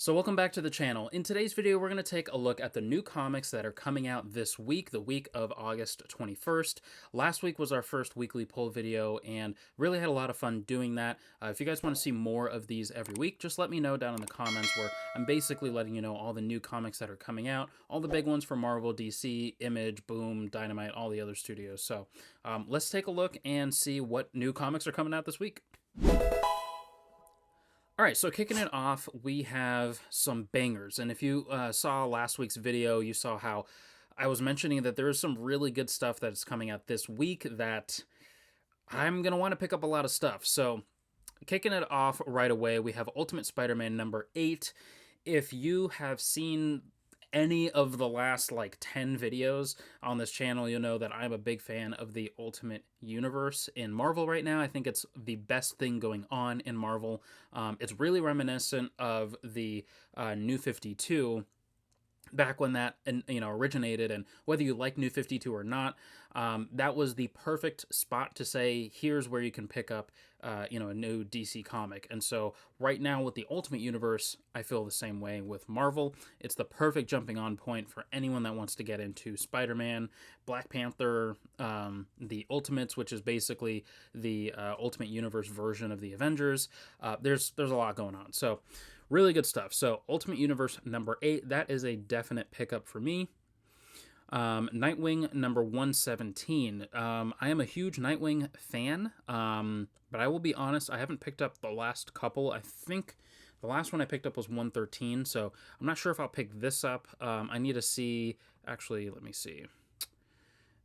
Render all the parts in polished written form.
So welcome back to the channel. In today's video, we're going to take a look at the new comics that are coming out this week, the week of August 21st. Last week was our first weekly poll video and really had a lot of fun doing that. If you guys want to see more of these every week, just let me know down in the comments where I'm basically letting you know all the new comics that are coming out, all the big ones from Marvel, DC, Image, Boom, Dynamite, all the other studios. So let's take a look and see what new comics are coming out this week. All right, so kicking it off, we have some bangers. And if you saw last week's video, you saw how I was mentioning that there is some really good stuff that is coming out this week that I'm going to want to pick up a lot of stuff. So kicking it off right away, we have Ultimate Spider-Man number 8. If you have seen any of the last like 10 videos on this channel, you'll know that I'm a big fan of the Ultimate Universe in Marvel right now. I think it's the best thing going on in Marvel. It's really reminiscent of the New 52 back when that originated, and whether you like New 52 or not, that was the perfect spot to say here's where you can pick up a new DC comic. And so right now with the Ultimate Universe, I feel the same way with Marvel. It's the perfect jumping on point for anyone that wants to get into Spider-Man, Black Panther, the Ultimates, which is basically the Ultimate Universe version of the Avengers. There's a lot going on, so really good stuff. So Ultimate Universe number 8, that is a definite pickup for me. Nightwing number 117. I am a huge Nightwing fan, but I will be honest, I haven't picked up the last couple. I think the last one I picked up was 113, so I'm not sure if I'll pick this up. I need to see, actually, let me see.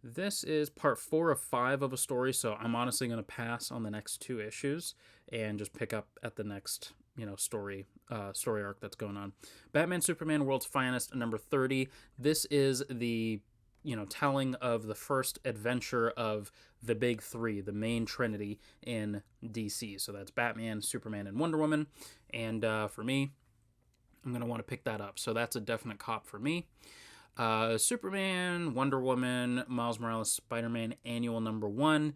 This is part 4 of 5 of a story, so I'm honestly going to pass on the next 2 issues and just pick up at the next story arc that's going on. Batman Superman World's Finest number 30. This is the telling of the first adventure of the big 3, the main trinity in DC. So that's Batman, Superman, and Wonder Woman. And for me, I'm going to want to pick that up. So that's a definite cop for me. Superman, Wonder Woman, Miles Morales, Spider-Man annual number 1.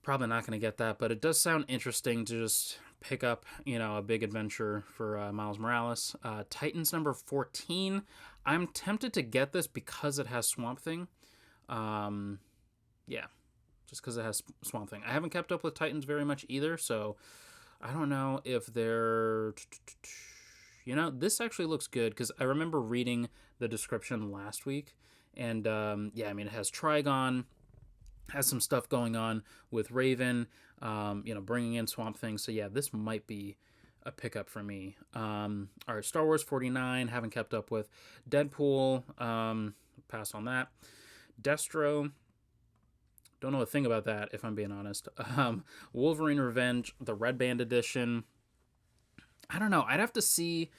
Probably not going to get that, but it does sound interesting to just pick up, a big adventure for Miles Morales. Titans number 14. I'm tempted to get this because it has Swamp Thing. Yeah, just because it has Swamp Thing. I haven't kept up with Titans very much either, so I don't know if they're... this actually looks good because I remember reading the description last week, and it has Trigon, has some stuff going on with Raven, bringing in Swamp Thing. So yeah, this might be a pickup for me. All right, Star Wars 49, haven't kept up with. Deadpool, pass on that. Destro, don't know a thing about that if I'm being honest. Wolverine Revenge, the Red Band edition. I don't know. I'd have to see.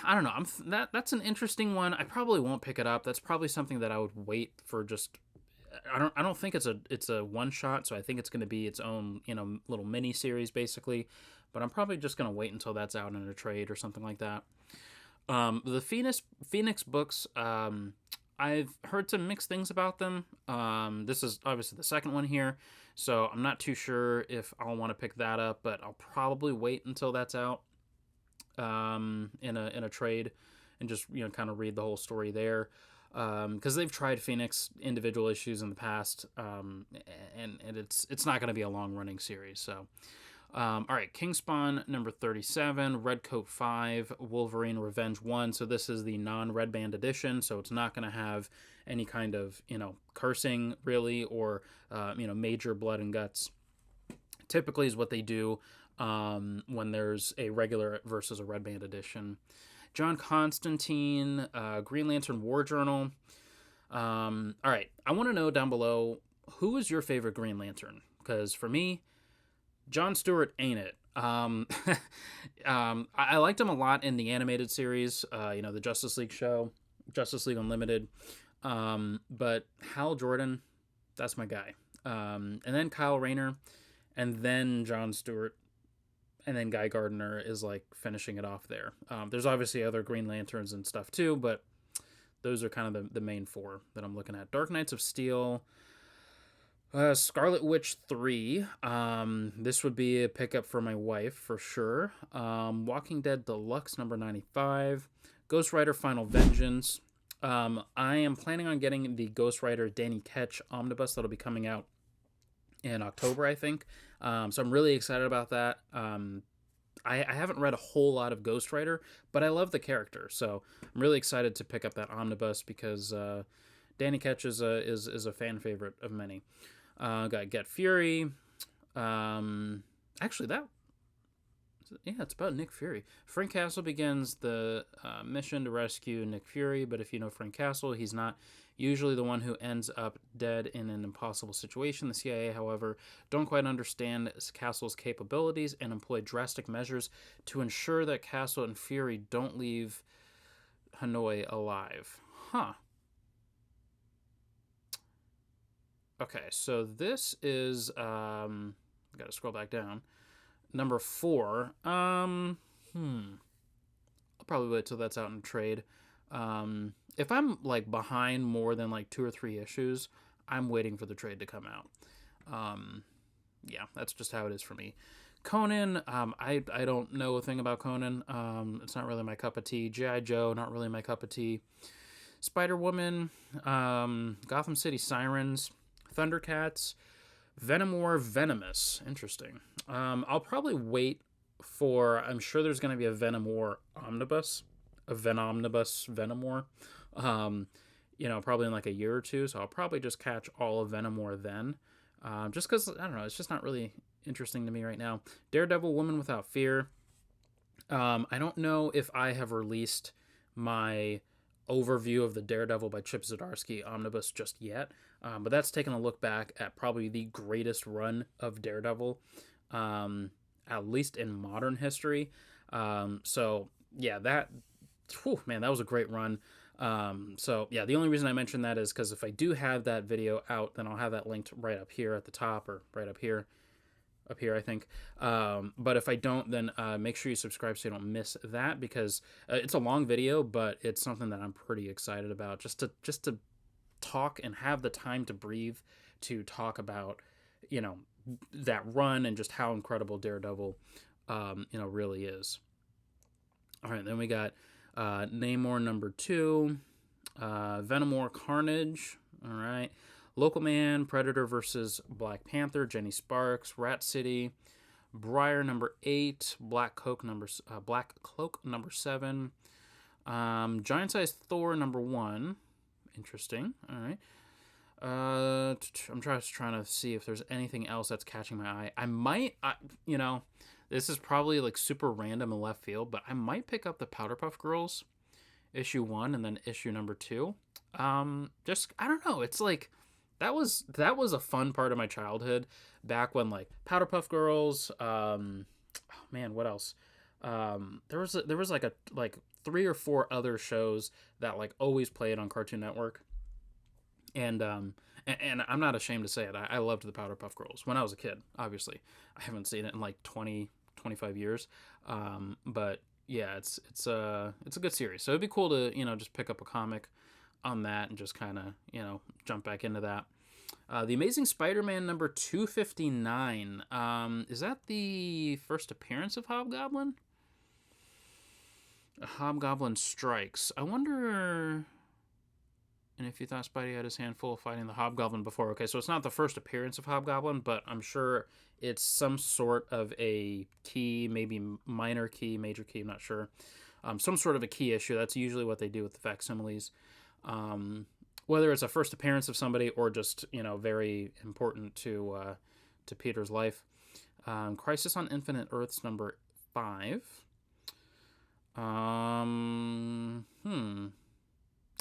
I don't know. That's an interesting one. I probably won't pick it up. That's probably something that I would wait for. Just I don't think it's a one shot. So I think it's going to be its own little mini series basically. But I'm probably just going to wait until that's out in a trade or something like that. The Phoenix books. I've heard some mixed things about them. This is obviously the second one here, so I'm not too sure if I'll want to pick that up, but I'll probably wait until that's out in a trade and just kind of read the whole story there, because they've tried Phoenix individual issues in the past, and it's not going to be a long running series. So all right, Kingspawn number 37, Redcoat 5, Wolverine Revenge 1. So this is the non-Red Band edition, so it's not going to have any kind of, cursing really, or, major blood and guts. Typically is what they do when there's a regular versus a Red Band edition. John Constantine, Green Lantern War Journal. All right, I want to know down below, who is your favorite Green Lantern? Because for me, John Stewart ain't it. I liked him a lot in the animated series, the Justice League show, Justice League Unlimited. But Hal Jordan, that's my guy. And then Kyle Rayner, and then John Stewart, and then Guy Gardner is like finishing it off there. There's obviously other Green Lanterns and stuff too, but those are kind of the main 4 that I'm looking at. Dark Knights of Steel. Scarlet Witch 3. This would be a pickup for my wife for sure. Walking Dead Deluxe number 95. Ghost Rider Final Vengeance. I am planning on getting the Ghost Rider Danny Ketch omnibus that'll be coming out in October, I think. So I'm really excited about that. I haven't read a whole lot of Ghost Rider, but I love the character, so I'm really excited to pick up that omnibus because Danny Ketch is a fan favorite of many. Got Get Fury. Actually, it's about Nick Fury. Frank Castle begins the mission to rescue Nick Fury, but if you know Frank Castle, he's not usually the one who ends up dead in an impossible situation. The CIA, however, don't quite understand Castle's capabilities and employ drastic measures to ensure that Castle and Fury don't leave Hanoi alive. Huh. Okay, so this is I gotta scroll back down. Number 4. I'll probably wait till that's out in trade. If I'm like behind more than like 2 or 3 issues, I'm waiting for the trade to come out. Yeah, that's just how it is for me. Conan, I don't know a thing about Conan. It's not really my cup of tea. G.I. Joe, not really my cup of tea. Spider-Woman, Gotham City Sirens, Thundercats, Venom War Venomous. Interesting. I'll probably wait for... I'm sure there's going to be a Venom War omnibus. A Venomnibus Venom War. Probably in like a year or two. So I'll probably just catch all of Venom War then. Just because, I don't know, it's just not really interesting to me right now. Daredevil Woman Without Fear. I don't know if I have released my overview of the Daredevil by Chip Zdarsky omnibus just yet. But that's taking a look back at probably the greatest run of Daredevil, at least in modern history. So yeah, that was a great run. So yeah, the only reason I mention that is because if I do have that video out, then I'll have that linked right up here at the top, or right up here, I think. But if I don't, then make sure you subscribe so you don't miss that, because it's a long video, but it's something that I'm pretty excited about, just to talk and have the time to breathe to talk about, that run and just how incredible Daredevil, really is. All right, then we got Namor number 2, Venom War Carnage. All right. Local Man, Predator versus Black Panther, Jenny Sparks, Rat City, Briar number 8, Black Cloak number 7, Giant Size Thor number 1. Interesting. All right. I'm trying to see if there's anything else that's catching my eye. I might, this is probably like super random and left field, but I might pick up the Powderpuff Girls issue 1 and then issue number 2. Just, I don't know. It's like, that was a fun part of my childhood back when like Powderpuff Girls, what else? There was like 3 or 4 other shows that like always played on Cartoon Network. And I'm not ashamed to say it. I loved the Powderpuff Girls when I was a kid. Obviously, I haven't seen it in like 25 years. But yeah, it's a good series. So it'd be cool to just pick up a comic on that and just kind of jump back into that. The Amazing Spider-Man number 259. Is that the first appearance of Hobgoblin? Hobgoblin Strikes. I wonder. And if you thought Spidey had his hand full fighting the Hobgoblin before. Okay, so it's not the first appearance of Hobgoblin, but I'm sure it's some sort of a key, maybe minor key, major key, I'm not sure. Some sort of a key issue. That's usually what they do with the facsimiles. Whether it's a first appearance of somebody or just, very important to Peter's life. Crisis on Infinite Earths number 5.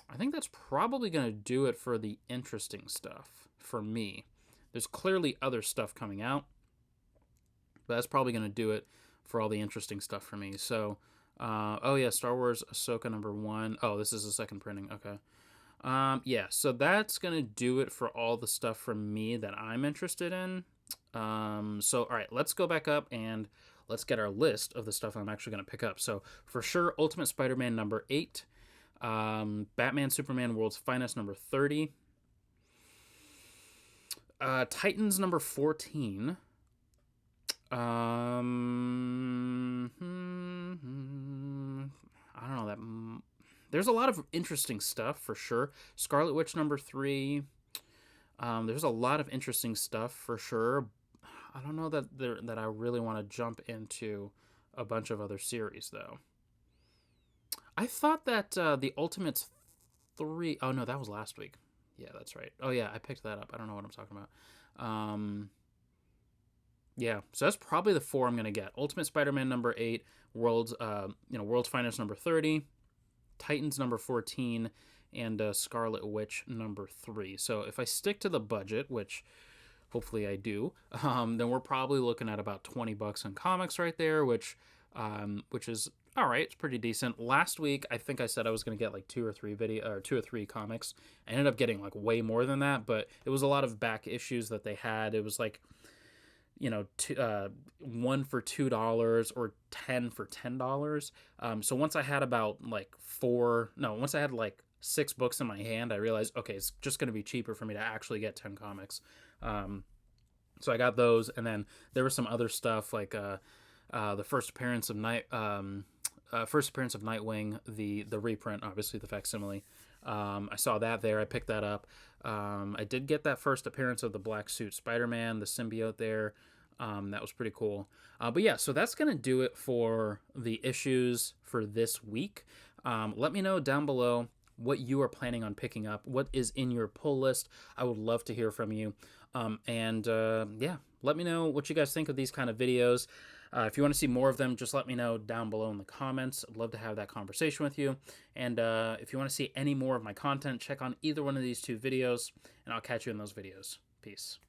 I think that's probably going to do it for the interesting stuff for me. There's clearly other stuff coming out, but that's probably going to do it for all the interesting stuff for me. So, Star Wars Ahsoka number 1. Oh, this is the second printing. Okay. So that's going to do it for all the stuff from me that I'm interested in. All right, let's go back up and let's get our list of the stuff I'm actually going to pick up. So, for sure, Ultimate Spider-Man number 8. Batman Superman World's Finest number 30. Titans number 14. I don't know that. There's a lot of interesting stuff for sure. Scarlet Witch number 3. There's a lot of interesting stuff for sure. I don't know that I really want to jump into a bunch of other series though. I thought that the Ultimates 3. Oh no, that was last week. Yeah, that's right. Oh yeah, I picked that up. I don't know what I'm talking about. Yeah, so that's probably the 4 I'm gonna get. Ultimate Spider-Man number 8, World's Finest number 30, Titans number 14, and Scarlet Witch number 3. So if I stick to the budget, which hopefully I do, then we're probably looking at about $20 on comics right there, which is all right. It's pretty decent. Last week, I think I said I was going to get like 2 or 3 comics. I ended up getting like way more than that, but it was a lot of back issues that they had. It was like, 1 for $2 or 10 for $10. So once I had once I had like 6 books in my hand, I realized, okay, it's just going to be cheaper for me to actually get 10 comics. So I got those, and then there was some other stuff like the first appearance of Nightwing, the reprint, obviously the facsimile. I saw that there. I picked that up. I did get that first appearance of the black suit Spider-Man, the symbiote there. That was pretty cool. But yeah, so that's going to do it for the issues for this week. Let me know down below what you are planning on picking up, what is in your pull list. I would love to hear from you. Yeah, let me know what you guys think of these kind of videos. If you want to see more of them, just let me know down below in the comments. I'd love to have that conversation with you. And if you want to see any more of my content, check on either one of these 2 videos, and I'll catch you in those videos. Peace.